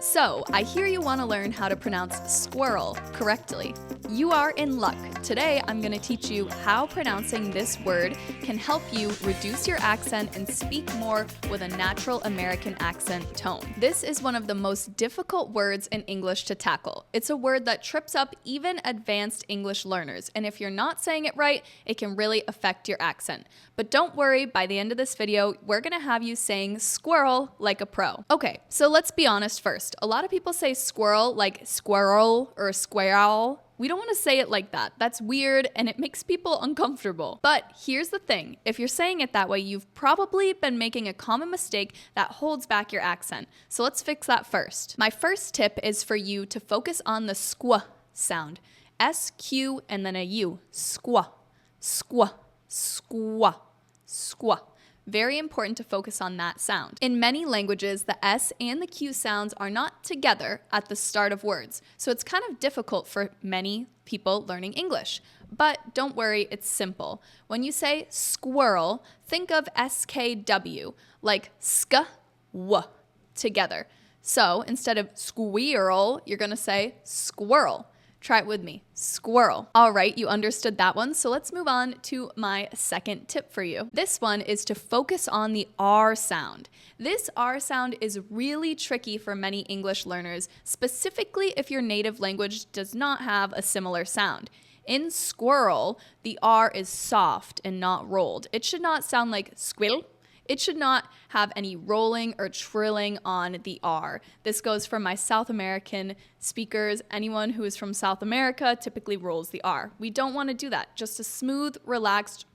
So, I hear you want to learn how to pronounce squirrel correctly. You are in luck. Today, I'm going to teach you how pronouncing this word can help you reduce your accent and speak more with a natural American accent tone. This is one of the most difficult words in English to tackle. It's a word that trips up even advanced English learners, and if you're not saying it right, it can really affect your accent. But don't worry, by the end of this video, we're going to have you saying squirrel like a pro. Okay, so let's be honest first. A lot of people say squirrel like squirrel or squirrel. We don't want to say it like that. That's weird and it makes people uncomfortable. But here's the thing. If you're saying it that way, you've probably been making a common mistake that holds back your accent. So let's fix that first. My first tip is for you to focus on the squ sound. S-Q and then a U. Squ, squ, squ, squ. Very important to focus on that sound. In many languages, the S and the Q sounds are not together at the start of words, so it's kind of difficult for many people learning English. But don't worry, it's simple. When you say squirrel, think of SKW, like sk, w, together. So instead of squirrel, you're gonna say squirrel. Try it with me, squirrel. All right, you understood that one, so let's move on to my second tip for you. This one is to focus on the R sound. This R sound is really tricky for many English learners, specifically if your native language does not have a similar sound. In squirrel, the R is soft and not rolled. It should not sound like squirrel. It should not have any rolling or trilling on the R. This goes for my South American speakers. Anyone who is from South America typically rolls the R. We don't want to do that. Just a smooth, relaxed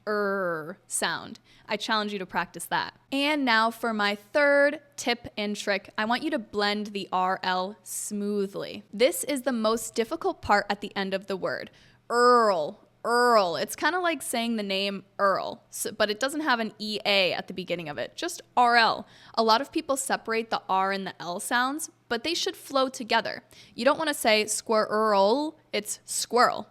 sound. I challenge you to practice that. And now for my third tip and trick, I want you to blend the RL smoothly. This is the most difficult part at the end of the word. Earl. It's kind of like saying the name Earl, but it doesn't have an EA at the beginning of it, just RL. A lot of people separate the R and the L sounds, but they should flow together. You don't want to say squirrel, it's squirrel.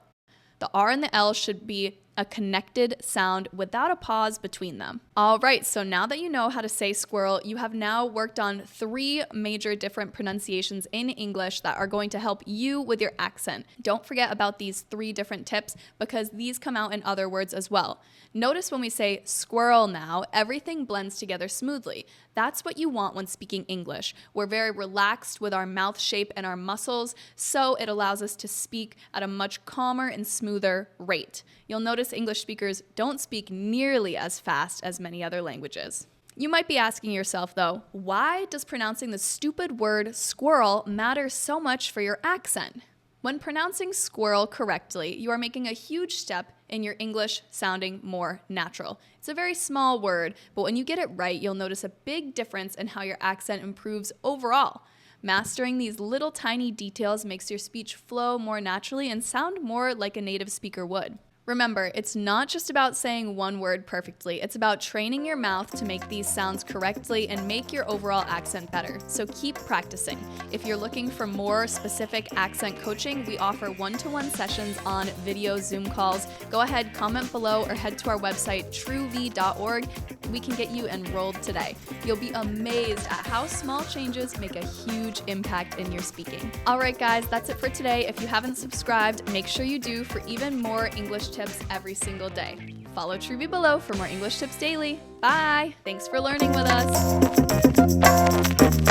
The R and the L should be a connected sound without a pause between them. All right, so now that you know how to say squirrel, you have now worked on 3 major different pronunciations in English that are going to help you with your accent. Don't forget about these 3 different tips because these come out in other words as well. Notice when we say squirrel now, everything blends together smoothly. That's what you want when speaking English. We're very relaxed with our mouth shape and our muscles, so it allows us to speak at a much calmer and smoother rate. You'll notice English speakers don't speak nearly as fast as many other languages. You might be asking yourself, though, why does pronouncing the stupid word squirrel matter so much for your accent? When pronouncing squirrel correctly, you are making a huge step in your English sounding more natural. It's a very small word, but when you get it right, you'll notice a big difference in how your accent improves overall. Mastering these little tiny details makes your speech flow more naturally and sound more like a native speaker would. Remember, it's not just about saying one word perfectly, it's about training your mouth to make these sounds correctly and make your overall accent better. So keep practicing. If you're looking for more specific accent coaching, we offer one-to-one sessions on video Zoom calls. Go ahead, comment below, or head to our website, truev.org. We can get you enrolled today. You'll be amazed at how small changes make a huge impact in your speaking. All right, guys, that's it for today. If you haven't subscribed, make sure you do for even more English tips every single day. Follow TrueV below for more English tips daily. Bye! Thanks for learning with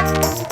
us.